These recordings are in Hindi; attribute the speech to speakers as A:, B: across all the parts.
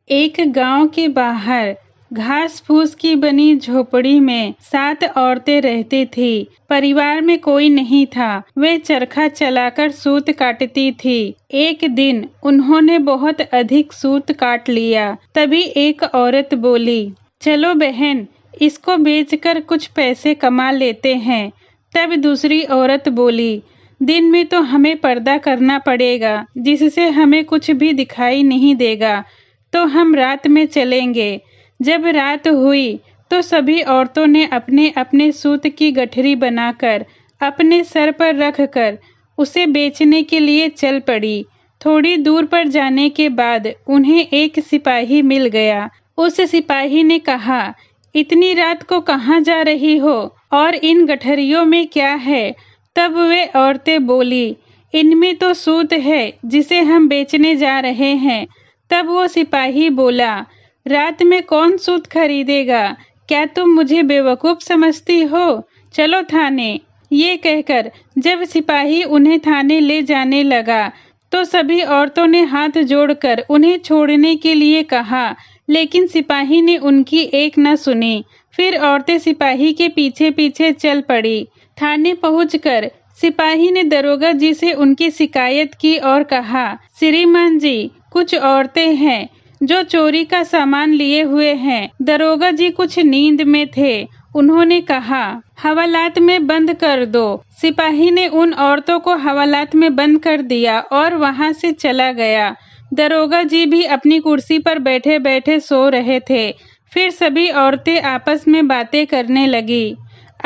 A: एक गांव के बाहर घास फूस की बनी झोपड़ी में 7 औरतें रहती थी। परिवार में कोई नहीं था। वे चरखा चलाकर सूत काटती थी। एक दिन उन्होंने बहुत अधिक सूत काट लिया। तभी एक औरत बोली, चलो बहन, इसको बेचकर कुछ पैसे कमा लेते हैं। तब दूसरी औरत बोली, दिन में तो हमें पर्दा करना पड़ेगा, जिससे हमें कुछ भी दिखाई नहीं देगा, तो हम रात में चलेंगे। जब रात हुई तो सभी औरतों ने अपने अपने सूत की गठरी बनाकर अपने सर पर रखकर उसे बेचने के लिए चल पड़ी। थोड़ी दूर पर जाने के बाद उन्हें एक सिपाही मिल गया। उस सिपाही ने कहा, इतनी रात को कहाँ जा रही हो और इन गठरियों में क्या है? तब वे औरतें बोली, इनमें तो सूत है जिसे हम बेचने जा रहे हैं। तब वो सिपाही बोला, रात में कौन सूत खरीदेगा? क्या तुम मुझे बेवकूफ समझती हो? चलो थाने। ये कहकर जब सिपाही उन्हें थाने ले जाने लगा तो सभी औरतों ने हाथ जोड़कर उन्हें छोड़ने के लिए कहा, लेकिन सिपाही ने उनकी एक न सुनी। फिर औरतें सिपाही के पीछे पीछे चल पड़ी। थाने पहुंचकर सिपाही ने दरोगा जी से उनकी शिकायत की और कहा, श्रीमान जी, कुछ औरतें हैं जो चोरी का सामान लिए हुए हैं। दरोगा जी कुछ नींद में थे। उन्होंने कहा, हवालात में बंद कर दो। सिपाही ने उन औरतों को हवालात में बंद कर दिया और वहां से चला गया। दरोगा जी भी अपनी कुर्सी पर बैठे बैठे सो रहे थे। फिर सभी औरतें आपस में बातें करने लगी।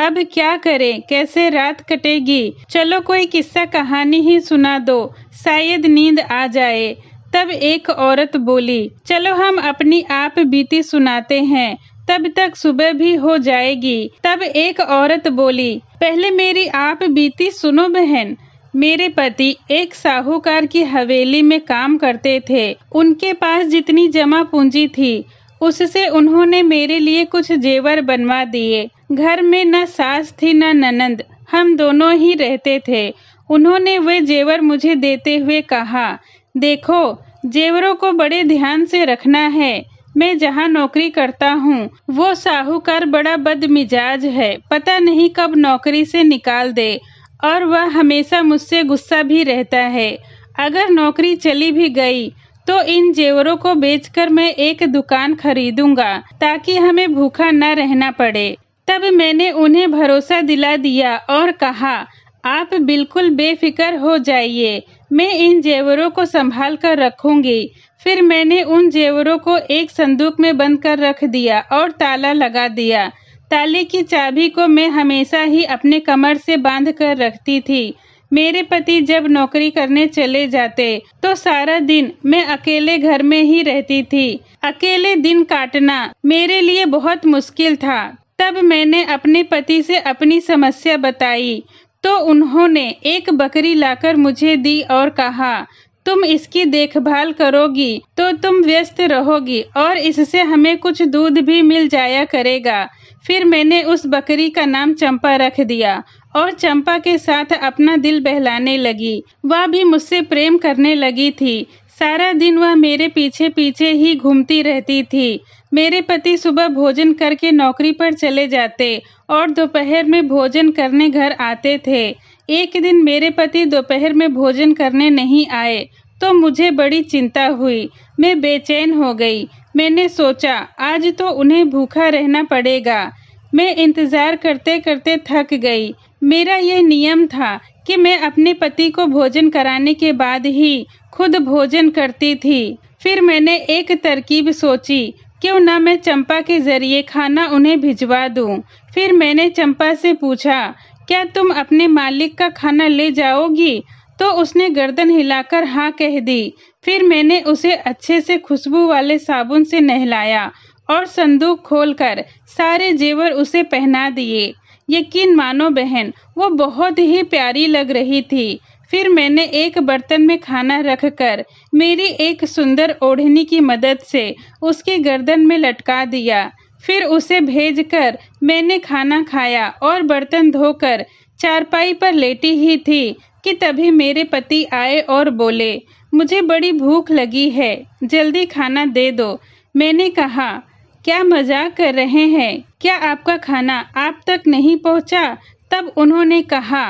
A: अब क्या करें, कैसे रात कटेगी? चलो कोई किस्सा कहानी ही सुना दो, शायद नींद आ जाए। तब एक औरत बोली, चलो हम अपनी आप बीती सुनाते हैं, तब तक सुबह भी हो जाएगी। तब एक औरत बोली, पहले मेरी आप बीती सुनो बहन। मेरे पति एक साहूकार की हवेली में काम करते थे। उनके पास जितनी जमा पूंजी थी उससे उन्होंने मेरे लिए कुछ जेवर बनवा दिए। घर में न सास थी न ननद, हम दोनों ही रहते थे। उन्होंने वे जेवर मुझे देते हुए कहा, देखो, जेवरों को बड़े ध्यान से रखना है। मैं जहाँ नौकरी करता हूँ वो साहूकार बड़ा बदमिजाज है, पता नहीं कब नौकरी से निकाल दे, और वह हमेशा मुझसे गुस्सा भी रहता है। अगर नौकरी चली भी गई तो इन जेवरों को बेचकर मैं एक दुकान खरीदूंगा ताकि हमें भूखा न रहना पड़े। तब मैंने उन्हें भरोसा दिला दिया और कहा, आप बिल्कुल बेफिक्र हो जाइए, मैं इन जेवरों को संभाल कर रखूंगी। फिर मैंने उन जेवरों को एक संदूक में बंद कर रख दिया और ताला लगा दिया। ताले की चाबी को मैं हमेशा ही अपने कमर से बांध कर रखती थी। मेरे पति जब नौकरी करने चले जाते तो सारा दिन मैं अकेले घर में ही रहती थी। अकेले दिन काटना मेरे लिए बहुत मुश्किल था। तब मैंने अपने पति से अपनी समस्या बताई तो उन्होंने एक बकरी लाकर मुझे दी और कहा, तुम इसकी देखभाल करोगी तो तुम व्यस्त रहोगी और इससे हमें कुछ दूध भी मिल जाया करेगा। फिर मैंने उस बकरी का नाम चंपा रख दिया और चंपा के साथ अपना दिल बहलाने लगी। वह भी मुझसे प्रेम करने लगी थी। सारा दिन वह मेरे पीछे पीछे ही घूमती रहती थी। मेरे पति सुबह भोजन करके नौकरी पर चले जाते और दोपहर में भोजन करने घर आते थे। एक दिन मेरे पति दोपहर में भोजन करने नहीं आए तो मुझे बड़ी चिंता हुई। मैं बेचैन हो गई। मैंने सोचा, आज तो उन्हें भूखा रहना पड़ेगा। मैं इंतजार करते करते थक गई। मेरा यह नियम था कि मैं अपने पति को भोजन कराने के बाद ही खुद भोजन करती थी। फिर मैंने एक तरकीब सोची, क्यों ना मैं चंपा के जरिए खाना उन्हें भिजवा दूं। फिर मैंने चंपा से पूछा, क्या तुम अपने मालिक का खाना ले जाओगी? तो उसने गर्दन हिलाकर हाँ कह दी। फिर मैंने उसे अच्छे से खुशबू वाले साबुन से नहलाया और संदूक खोलकर सारे जेवर उसे पहना दिए। यकीन मानो बहन, वो बहुत ही प्यारी लग रही थी। फिर मैंने एक बर्तन में खाना रखकर मेरी एक सुंदर ओढ़नी की मदद से उसकी गर्दन में लटका दिया। फिर उसे भेजकर मैंने खाना खाया और बर्तन धोकर चारपाई पर लेटी ही थी कि तभी मेरे पति आए और बोले, मुझे बड़ी भूख लगी है, जल्दी खाना दे दो। मैंने कहा, क्या मजाक कर रहे हैं? क्या आपका खाना आप तक नहीं पहुंचा? तब उन्होंने कहा,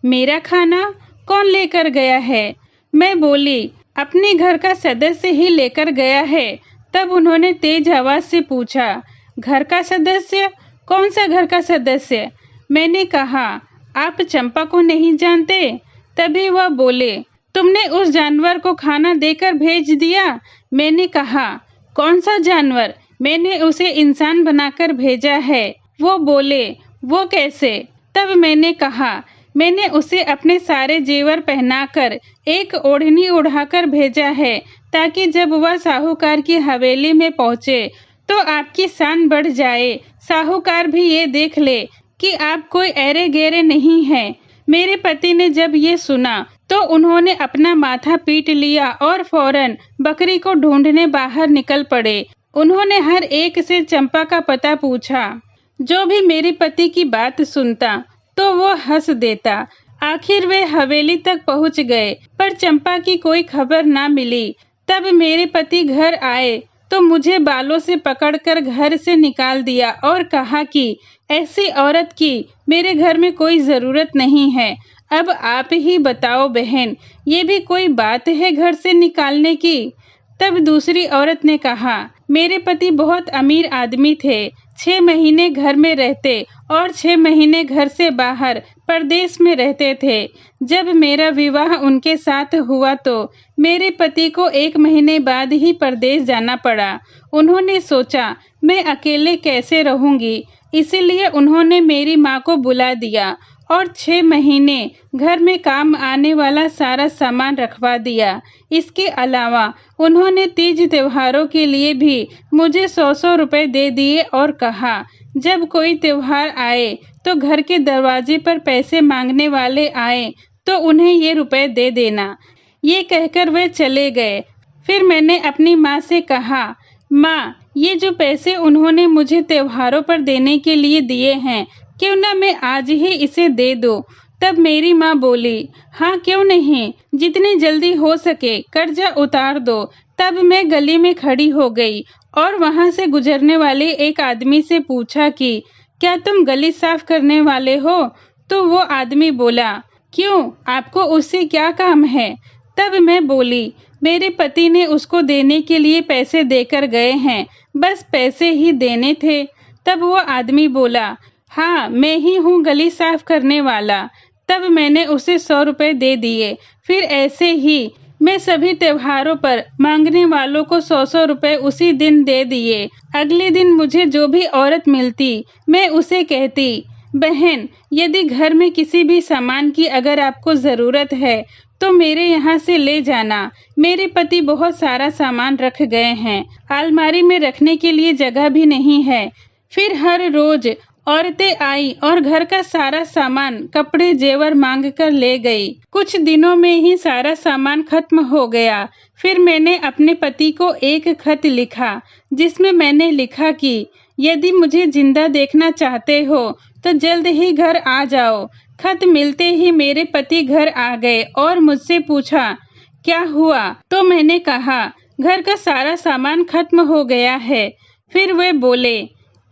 A: मेरा खाना कौन लेकर गया है? मैं बोली, अपने घर का सदस्य ही लेकर गया है। तब उन्होंने तेज आवाज से पूछा, घर का सदस्य? कौन सा घर का सदस्य? मैंने कहा, आप चंपा को नहीं जानते? तभी वह बोले, तुमने उस जानवर को खाना देकर भेज दिया? मैंने कहा, कौन सा जानवर? मैंने उसे इंसान बनाकर भेजा है। वो बोले, वो कैसे? तब मैंने कहा, मैंने उसे अपने सारे जेवर पहनाकर एक ओढ़नी उड़ाकर भेजा है, ताकि जब वह साहूकार की हवेली में पहुंचे तो आपकी शान बढ़ जाए। साहूकार भी ये देख ले कि आप कोई ऐरे गैरे नहीं हैं। मेरे पति ने जब ये सुना तो उन्होंने अपना माथा पीट लिया और फौरन बकरी को ढूंढने बाहर निकल पड़े। उन्होंने हर एक से चंपा का पता पूछा। जो भी मेरे पति की बात सुनता तो वो हंस देता। आखिर वे हवेली तक पहुंच गए, पर चंपा की कोई खबर ना मिली। तब मेरे पति घर आए तो मुझे बालों से पकड़कर घर से निकाल दिया और कहा कि ऐसी औरत की मेरे घर में कोई जरूरत नहीं है। अब आप ही बताओ बहन, ये भी कोई बात है घर से निकालने की? तब दूसरी औरत ने कहा, मेरे पति बहुत अमीर आदमी थे। 6 महीने घर में रहते और 6 महीने घर से बाहर परदेश में रहते थे। जब मेरा विवाह उनके साथ हुआ तो मेरे पति को 1 महीने बाद ही परदेश जाना पड़ा। उन्होंने सोचा मैं अकेले कैसे रहूंगी, इसीलिए उन्होंने मेरी माँ को बुला दिया और 6 महीने घर में काम आने वाला सारा सामान रखवा दिया। इसके अलावा उन्होंने तीज त्योहारों के लिए भी मुझे 100-100 रुपए दे दिए और कहा, जब कोई त्योहार आए तो घर के दरवाजे पर पैसे मांगने वाले आए तो उन्हें ये रुपए दे देना। ये कहकर वे चले गए। फिर मैंने अपनी माँ से कहा, माँ, ये जो पैसे उन्होंने मुझे त्योहारों पर देने के लिए दिए हैं, क्यों ना मैं आज ही इसे दे दूं? तब मेरी माँ बोली, हाँ क्यों नहीं, जितनी जल्दी हो सके कर्जा उतार दो। तब मैं गली में खड़ी हो गई और वहां से गुजरने वाले एक आदमी से पूछा कि क्या तुम गली साफ करने वाले हो? तो वो आदमी बोला, क्यों, आपको उससे क्या काम है? तब मैं बोली, मेरे पति ने उसको देने के लिए पैसे देकर गए हैं, बस पैसे ही देने थे। तब वो आदमी बोला, हाँ मैं ही हूँ गली साफ करने वाला। तब मैंने उसे 100 रुपए दे दिए। फिर ऐसे ही मैं सभी त्योहारों पर मांगने वालों को 100-100 रुपए उसी दिन दे दिए। अगले दिन मुझे जो भी औरत मिलती मैं उसे कहती, बहन, यदि घर में किसी भी सामान की अगर आपको जरूरत है तो मेरे यहाँ से ले जाना। मेरे पति बहुत सारा सामान रख गए हैं, अलमारी में रखने के लिए जगह भी नहीं है। फिर हर रोज औरतें आई और घर का सारा सामान, कपड़े, जेवर मांग कर ले गई। कुछ दिनों में ही सारा सामान खत्म हो गया। फिर मैंने अपने पति को एक खत लिखा, जिसमें मैंने लिखा कि यदि मुझे जिंदा देखना चाहते हो तो जल्द ही घर आ जाओ। खत मिलते ही मेरे पति घर आ गए और मुझसे पूछा, क्या हुआ? तो मैंने कहा, घर का सारा सामान खत्म हो गया है। फिर वे बोले,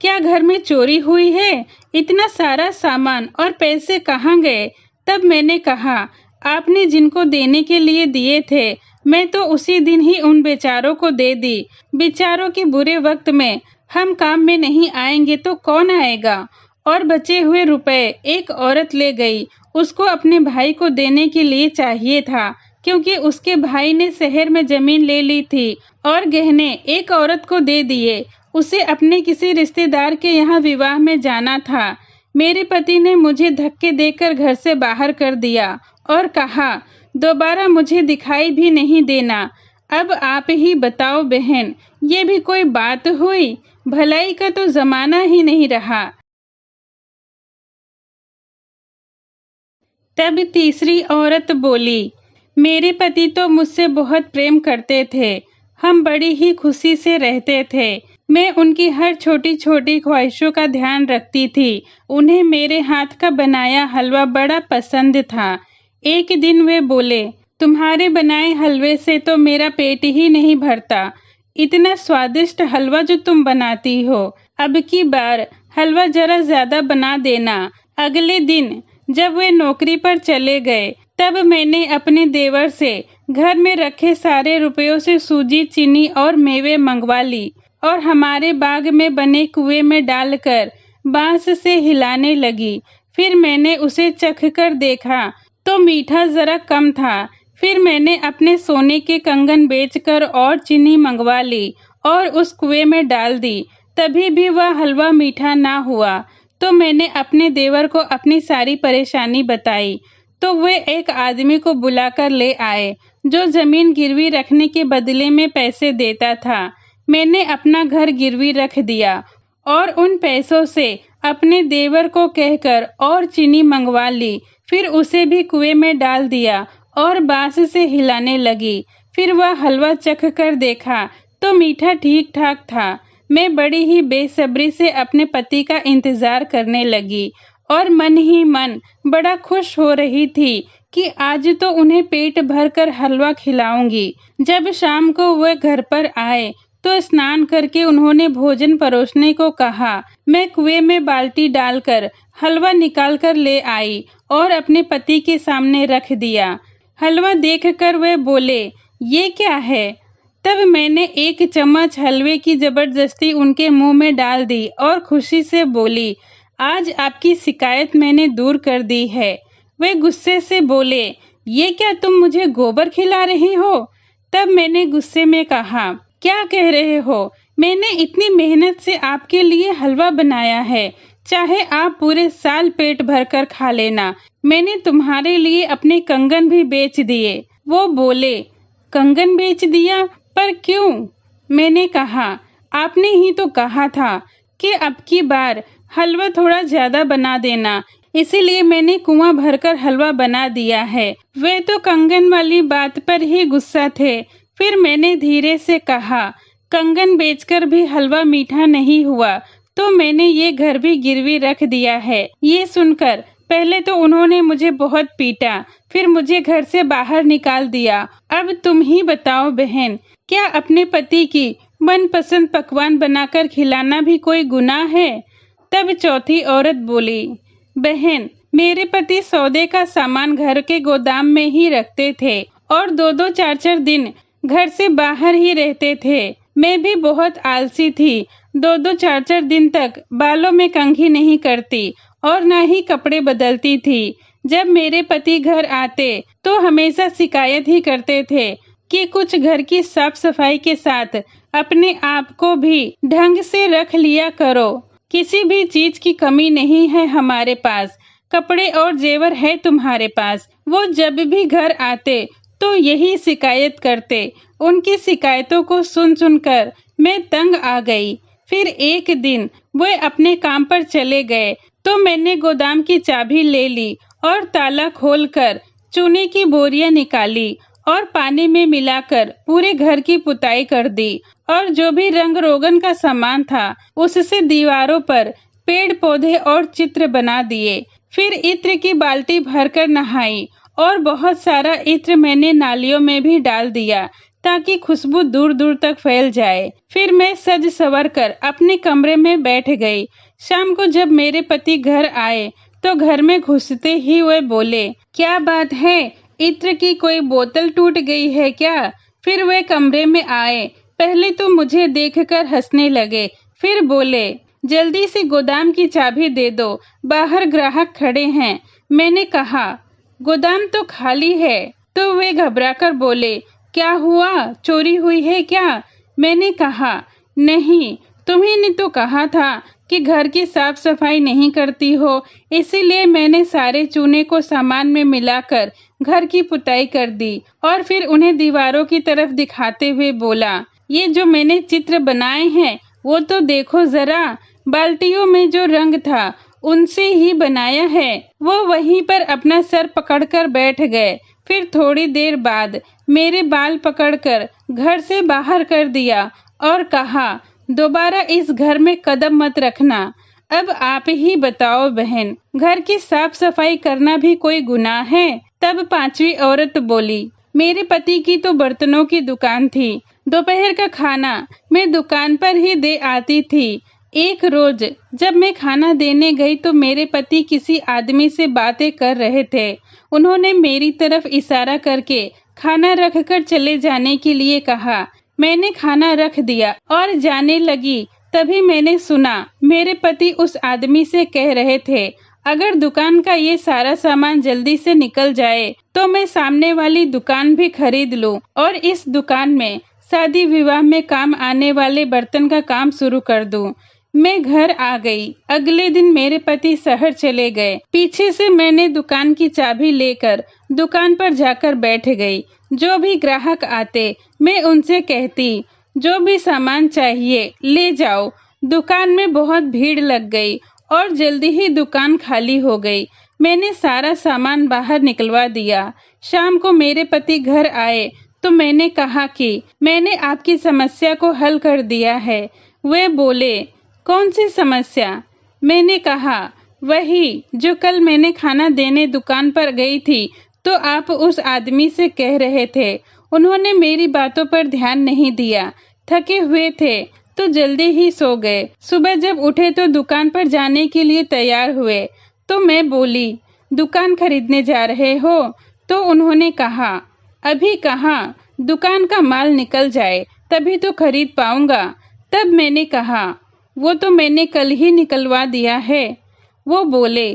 A: क्या घर में चोरी हुई है? इतना सारा सामान और पैसे कहाँ गए? तब मैंने कहा, आपने जिनको देने के लिए दिए थे मैं तो उसी दिन ही उन बेचारों को दे दी। बेचारों के बुरे वक्त में हम काम में नहीं आएंगे तो कौन आएगा? और बचे हुए रुपए एक औरत ले गई। उसको अपने भाई को देने के लिए चाहिए था, क्योंकि उसके भाई ने शहर में जमीन ले ली थी और गहने एक औरत को दे दिए। उसे अपने किसी रिश्तेदार के यहाँ विवाह में जाना था। मेरे पति ने मुझे धक्के देकर घर से बाहर कर दिया और कहा, दोबारा मुझे दिखाई भी नहीं देना। अब आप ही बताओ बहन, ये भी कोई बात हुई? भलाई का तो जमाना ही नहीं रहा। तब तीसरी औरत बोली, मेरे पति तो मुझसे बहुत प्रेम करते थे, हम बड़ी ही खुशी से रहते थे। मैं उनकी हर छोटी छोटी ख्वाहिशों का ध्यान रखती थी। उन्हें मेरे हाथ का बनाया हलवा बड़ा पसंद था। एक दिन वे बोले, तुम्हारे बनाए हलवे से तो मेरा पेट ही नहीं भरता, इतना स्वादिष्ट हलवा जो तुम बनाती हो, अब की बार हलवा जरा ज्यादा बना देना। अगले दिन जब वे नौकरी पर चले गए, तब मैंने अपने देवर से घर में रखे सारे रुपयों से सूजी, चीनी और मेवे मंगवा ली और हमारे बाग में बने कुएं में डालकर बांस से हिलाने लगी। फिर मैंने उसे चख कर देखा तो मीठा जरा कम था। फिर मैंने अपने सोने के कंगन बेचकर और चीनी मंगवा ली और उस कुएं में डाल दी। तभी भी वह हलवा मीठा ना हुआ। तो मैंने अपने देवर को अपनी सारी परेशानी बताई। तो वे एक आदमी को बुलाकर ले आए जो जमीन गिरवी रखने के बदले में पैसे देता था। मैंने अपना घर गिरवी रख दिया और उन पैसों से अपने देवर को कहकर और चीनी मंगवा ली। फिर उसे भी कुएं में डाल दिया और बांस से हिलाने लगी। फिर वह हलवा चख कर देखा तो मीठा ठीक ठाक था। मैं बड़ी ही बेसब्री से अपने पति का इंतजार करने लगी और मन ही मन बड़ा खुश हो रही थी कि आज तो उन्हें पेट भरकर हलवा खिलाऊंगी। जब शाम को वह घर पर आए तो स्नान करके उन्होंने भोजन परोसने को कहा। मैं कुएं में बाल्टी डालकर हलवा निकाल कर ले आई और अपने पति के सामने रख दिया। हलवा देखकर वे बोले, ये क्या है? तब मैंने एक चम्मच हलवे की जबरदस्ती उनके मुंह में डाल दी और खुशी से बोली, आज आपकी शिकायत मैंने दूर कर दी है। वे गुस्से से बोले, ये क्या तुम मुझे गोबर खिला रही हो? तब मैंने गुस्से में कहा, क्या कह रहे हो? मैंने इतनी मेहनत से आपके लिए हलवा बनाया है, चाहे आप पूरे साल पेट भरकर खा लेना। मैंने तुम्हारे लिए अपने कंगन भी बेच दिए। वो बोले, कंगन बेच दिया? पर क्यों? मैंने कहा, आपने ही तो कहा था कि अब की बार हलवा थोड़ा ज्यादा बना देना, इसीलिए मैंने कुआं भरकर हलवा बना दिया है। वे तो कंगन वाली बात पर ही गुस्सा थे। फिर मैंने धीरे से कहा, कंगन बेचकर भी हलवा मीठा नहीं हुआ तो मैंने ये घर भी गिरवी रख दिया है। ये सुनकर पहले तो उन्होंने मुझे बहुत पीटा, फिर मुझे घर से बाहर निकाल दिया। अब तुम ही बताओ बहन, क्या अपने पति की मनपसंद पकवान बनाकर खिलाना भी कोई गुनाह है? तब चौथी औरत बोली, बहन, मेरे पति सौदे का सामान घर के गोदाम में ही रखते थे और 2-2 4-4 दिन घर से बाहर ही रहते थे। मैं भी बहुत आलसी थी, 2-2 4-4 दिन तक बालों में कंघी नहीं करती और न ही कपड़े बदलती थी। जब मेरे पति घर आते तो हमेशा शिकायत ही करते थे कि कुछ घर की साफ सफाई के साथ अपने आप को भी ढंग से रख लिया करो। किसी भी चीज की कमी नहीं है हमारे पास, कपड़े और जेवर है तुम्हारे पास। वो जब भी घर आते तो यही शिकायत करते। उनकी शिकायतों को सुन सुनकर मैं तंग आ गई। फिर एक दिन वे अपने काम पर चले गए तो मैंने गोदाम की चाबी ले ली और ताला खोलकर चूने की बोरियां निकाली और पानी में मिलाकर पूरे घर की पुताई कर दी और जो भी रंग रोगन का सामान था उससे दीवारों पर पेड़ पौधे और चित्र बना दिए। फिर इत्र की बाल्टी भरकर नहाई और बहुत सारा इत्र मैंने नालियों में भी डाल दिया ताकि खुशबू दूर दूर तक फैल जाए। फिर मैं सज सवर कर अपने कमरे में बैठ गई। शाम को जब मेरे पति घर आए तो घर में घुसते ही वे बोले, क्या बात है, इत्र की कोई बोतल टूट गई है क्या? फिर वे कमरे में आए। पहले तो मुझे देखकर हंसने लगे, फिर बोले, जल्दी से गोदाम की चाबी दे दो, बाहर ग्राहक खड़े हैं। मैंने कहा, गोदाम तो खाली है। तो वे घबराकर बोले, क्या हुआ, चोरी हुई है क्या? मैंने कहा, नहीं, तुम्ही ने तो कहा था कि घर की साफ सफाई नहीं करती हो, इसीलिए मैंने सारे चूने को सामान में मिलाकर घर की पुताई कर दी। और फिर उन्हें दीवारों की तरफ दिखाते हुए बोला, ये जो मैंने चित्र बनाए हैं वो तो देखो जरा, बाल्टियों में जो रंग था उनसे ही बनाया है। वो वहीं पर अपना सर पकड़कर बैठ गए। फिर थोड़ी देर बाद मेरे बाल पकड़कर घर से बाहर कर दिया और कहा, दोबारा इस घर में कदम मत रखना। अब आप ही बताओ बहन, घर की साफ सफाई करना भी कोई गुनाह है? तब पांचवी औरत बोली, मेरे पति की तो बर्तनों की दुकान थी, दोपहर का खाना मैं दुकान पर ही दे आती थी। एक रोज जब मैं खाना देने गई तो मेरे पति किसी आदमी से बातें कर रहे थे। उन्होंने मेरी तरफ इशारा करके खाना रखकर चले जाने के लिए कहा। मैंने खाना रख दिया और जाने लगी। तभी मैंने सुना मेरे पति उस आदमी से कह रहे थे, अगर दुकान का ये सारा सामान जल्दी से निकल जाए तो मैं सामने वाली दुकान भी खरीद लूं और इस दुकान में शादी विवाह में काम आने वाले बर्तन का काम शुरू कर दूं। मैं घर आ गई। अगले दिन मेरे पति शहर चले गए। पीछे से मैंने दुकान की चाबी लेकर दुकान पर जाकर बैठ गई। जो भी ग्राहक आते मैं उनसे कहती, जो भी सामान चाहिए ले जाओ। दुकान में बहुत भीड़ लग गई और जल्दी ही दुकान खाली हो गई। मैंने सारा सामान बाहर निकलवा दिया। शाम को मेरे पति घर आए तो मैंने कहा कि मैंने आपकी समस्या को हल कर दिया है। वे बोले, कौन सी समस्या? मैंने कहा, वही जो कल मैंने खाना देने दुकान पर गई थी तो आप उस आदमी से कह रहे थे। उन्होंने मेरी बातों पर ध्यान नहीं दिया। थके हुए थे तो जल्दी ही सो गए। सुबह जब उठे तो दुकान पर जाने के लिए तैयार हुए तो मैं बोली, दुकान खरीदने जा रहे हो? तो उन्होंने कहा, अभी कहाँ, दुकान का माल निकल जाए तभी तो खरीद पाऊंगा। तब मैंने कहा, वो तो मैंने कल ही निकलवा दिया है। वो बोले,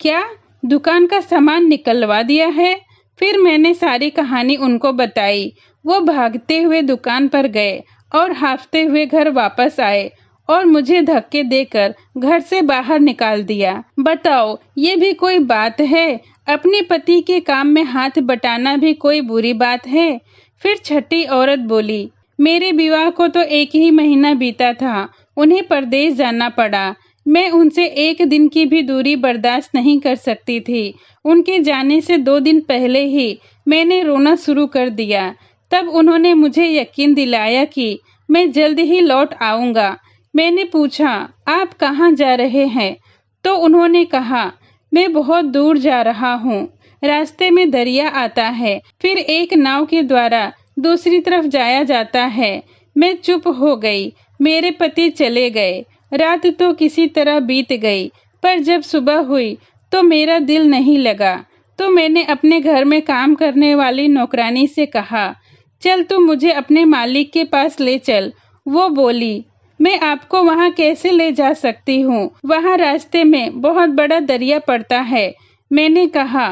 A: क्या दुकान का सामान निकलवा दिया है? फिर मैंने सारी कहानी उनको बताई। वो भागते हुए दुकान पर गए और हांफते हुए घर वापस आए और मुझे धक्के देकर घर से बाहर निकाल दिया। बताओ, ये भी कोई बात है? अपने पति के काम में हाथ बटाना भी कोई बुरी बात है? फिर छठी औरत बोली, मेरे विवाह को तो 1 ही महीना बीता था। उन्हें परदेश जाना पड़ा। मैं उनसे 1 दिन की भी दूरी बर्दाश्त नहीं कर सकती थी। उनके जाने से 2 दिन पहले ही मैंने रोना शुरू कर दिया। तब उन्होंने मुझे यकीन दिलाया कि मैं जल्द ही लौट आऊंगा। मैंने पूछा, आप कहाँ जा रहे हैं? तो उन्होंने कहा, मैं बहुत दूर जा रहा हूँ। रास्ते में दरिया आता है, फिर एक नाव के द्वारा दूसरी तरफ जाया जाता है। मैं चुप हो गई। मेरे पति चले गए। रात तो किसी तरह बीत गई, पर जब सुबह हुई तो मेरा दिल नहीं लगा। तो मैंने अपने घर में काम करने वाली नौकरानी से कहा, चल तू मुझे अपने मालिक के पास ले चल। वो बोली, मैं आपको वहाँ कैसे ले जा सकती हूँ? वहाँ रास्ते में बहुत बड़ा दरिया पड़ता है। मैंने कहा,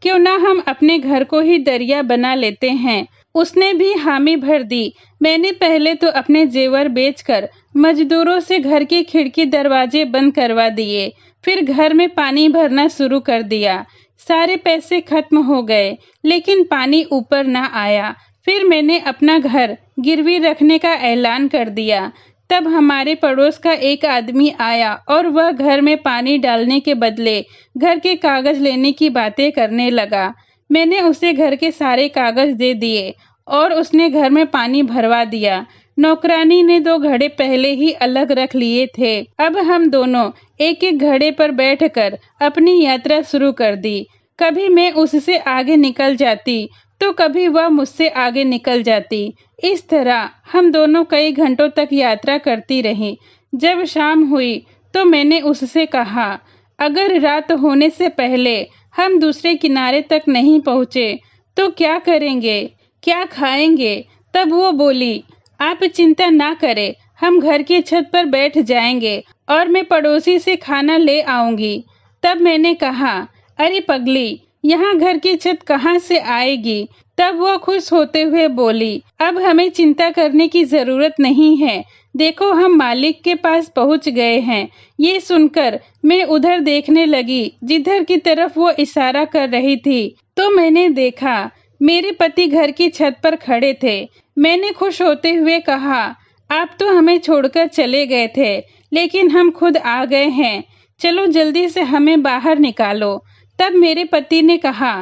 A: क्यों ना हम अपने घर को ही दरिया बना लेते हैं। उसने भी हामी भर दी। मैंने पहले तो अपने जेवर बेचकर मजदूरों से घर की खिड़की दरवाजे बंद करवा दिए। फिर घर में पानी भरना शुरू कर दिया। सारे पैसे खत्म हो गए, लेकिन पानी ऊपर ना आया। फिर मैंने अपना घर गिरवी रखने का ऐलान कर दिया। तब हमारे पड़ोस का एक आदमी आया और वह घर में पानी डालने के बदले घर के कागज लेने की बातें करने लगा। मैंने उसे घर के सारे कागज दे दिए और उसने घर में पानी भरवा दिया। नौकरानी ने 2 घड़े पहले ही अलग रख लिए थे। अब हम दोनों एक एक घड़े पर बैठकर अपनी यात्रा शुरू कर दी। कभी मैं उससे आगे निकल जाती तो कभी वह मुझसे आगे निकल जाती। इस तरह हम दोनों कई घंटों तक यात्रा करती रहीं। जब शाम हुई तो मैंने उससे कहा, अगर रात होने से पहले हम दूसरे किनारे तक नहीं पहुँचे तो क्या करेंगे, क्या खाएंगे? तब वो बोली, आप चिंता ना करें, हम घर की छत पर बैठ जाएंगे और मैं पड़ोसी से खाना ले आऊंगी। तब मैंने कहा, अरे पगली, यहाँ घर की छत कहाँ से आएगी? तब वो खुश होते हुए बोली, अब हमें चिंता करने की जरूरत नहीं है। देखो, हम मालिक के पास पहुँच गए हैं। ये सुनकर मैं उधर देखने लगी जिधर की तरफ वो इशारा कर रही थी। तो मैंने देखा मेरे पति घर की छत पर खड़े थे। मैंने खुश होते हुए कहा, आप तो हमें छोड़कर चले गए थे, लेकिन हम खुद आ गए हैं। चलो जल्दी से हमें बाहर निकालो। तब मेरे पति ने कहा,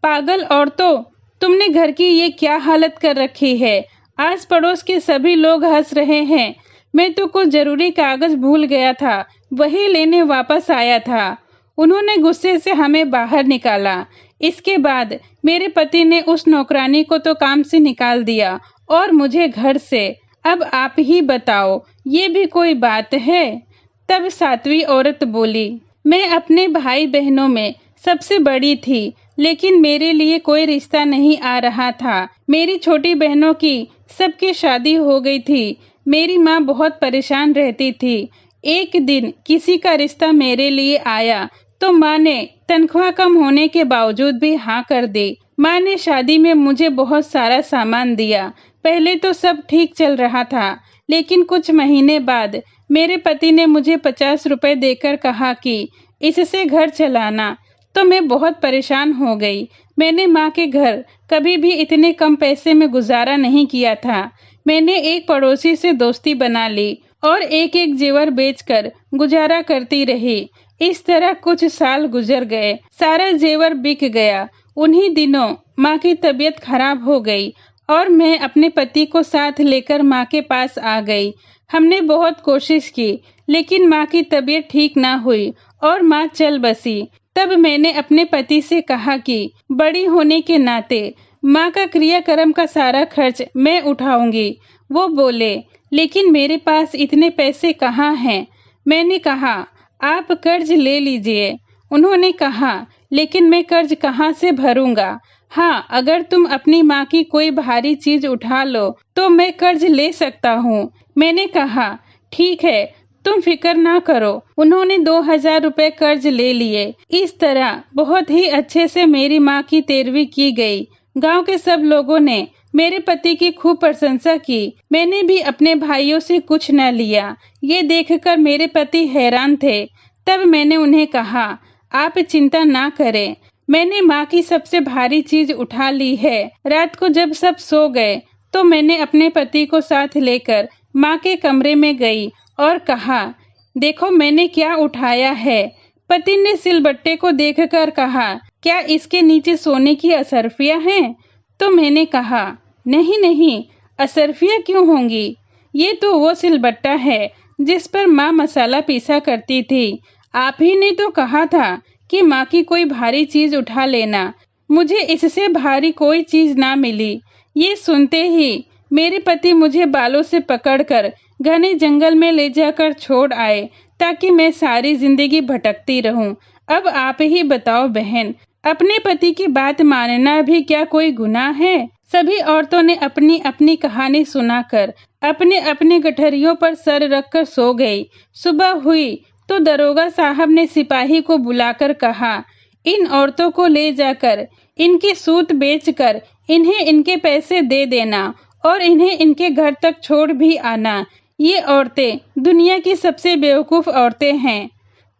A: पागल औरतों, तुमने घर की ये क्या हालत कर रखी है? आस पड़ोस के सभी लोग हंस रहे हैं। मैं तो कुछ जरूरी कागज भूल गया था, वही लेने वापस आया था। उन्होंने गुस्से से हमें बाहर निकाला। इसके बाद मेरे पति ने उस नौकरानी को तो काम से निकाल दिया और मुझे घर से। अब आप ही बताओ, ये भी कोई बात है? तब सातवीं औरत बोली, मैं अपने भाई बहनों में सबसे बड़ी थी, लेकिन मेरे लिए कोई रिश्ता नहीं आ रहा था। मेरी छोटी बहनों की सबकी शादी हो गई थी। मेरी माँ बहुत परेशान रहती थी। एक दिन किसी का रिश्ता मेरे लिए आया तो माँ ने तनख्वाह कम होने के बावजूद भी हाँ कर दी। माँ ने शादी में मुझे बहुत सारा सामान दिया। पहले तो सब ठीक चल रहा था, लेकिन कुछ महीने बाद मेरे पति ने मुझे 50 रुपए देकर कहा कि इससे घर चलाना। तो मैं बहुत परेशान हो गई। मैंने माँ के घर कभी भी इतने कम पैसे में गुजारा नहीं किया था। मैंने एक पड़ोसी से दोस्ती बना ली और एक एक जेवर बेचकर गुजारा करती रही। इस तरह कुछ साल गुजर गए। सारा जेवर बिक गया। उन्हीं दिनों माँ की तबीयत खराब हो गई और मैं अपने पति को साथ लेकर माँ के पास आ गई। हमने बहुत कोशिश की, लेकिन माँ की तबीयत ठीक ना हुई और माँ चल बसी। तब मैंने अपने पति से कहा कि बड़ी होने के नाते माँ का क्रियाक्रम का सारा खर्च मैं उठाऊंगी। वो बोले, लेकिन मेरे पास इतने पैसे कहाँ हैं? मैंने कहा, आप कर्ज ले लीजिए। उन्होंने कहा, लेकिन मैं कर्ज कहाँ से भरूंगा? हाँ, अगर तुम अपनी माँ की कोई भारी चीज उठा लो तो मैं कर्ज ले सकता हूँ। मैंने कहा, ठीक है, तुम फिक्र ना करो। उन्होंने 2000 रुपए कर्ज ले लिए। इस तरह बहुत ही अच्छे से मेरी माँ की तेरवी की गई। गांव के सब लोगों ने मेरे पति की खूब प्रशंसा की। मैंने भी अपने भाइयों से कुछ न लिया। ये देखकर मेरे पति हैरान थे। तब मैंने उन्हें कहा, आप चिंता ना करें, मैंने माँ की सबसे भारी चीज उठा ली है। रात को जब सब सो गए तो मैंने अपने पति को साथ लेकर माँ के कमरे में गई और कहा, देखो मैंने क्या उठाया है। पति ने सिलबट्टे को देखकर कहा, क्या इसके नीचे सोने की असरफियां हैं? तो मैंने कहा, नहीं नहीं, असरफियां क्यों होंगी? ये तो वो सिलबट्टा है जिस पर माँ मसाला पीसा करती थी। आप ही ने तो कहा था कि माँ की कोई भारी चीज उठा लेना। मुझे इससे भारी कोई चीज ना मिली। ये सुनते ही मेरे पति मुझे बालों से पकड़कर घने जंगल में ले जाकर छोड़ आए, ताकि मैं सारी जिंदगी भटकती रहूं। अब आप ही बताओ बहन, अपने पति की बात मानना भी क्या कोई गुनाह है? सभी औरतों ने अपनी अपनी कहानी सुनाकर अपने अपने गठरियों पर सर रखकर सो गई। सुबह हुई तो दरोगा साहब ने सिपाही को बुलाकर कहा, इन औरतों को ले जाकर इनकी सूत बेचकर इन्हें इनके पैसे दे देना और इन्हें इनके घर तक छोड़ भी आना। ये औरतें दुनिया की सबसे बेवकूफ़ औरतें हैं।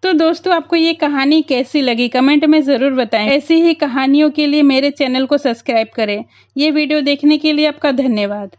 A: तो दोस्तों, आपको ये कहानी कैसी लगी कमेंट में ज़रूर बताएं। ऐसी ही कहानियों के लिए मेरे चैनल को सब्सक्राइब करें। ये वीडियो देखने के लिए आपका धन्यवाद।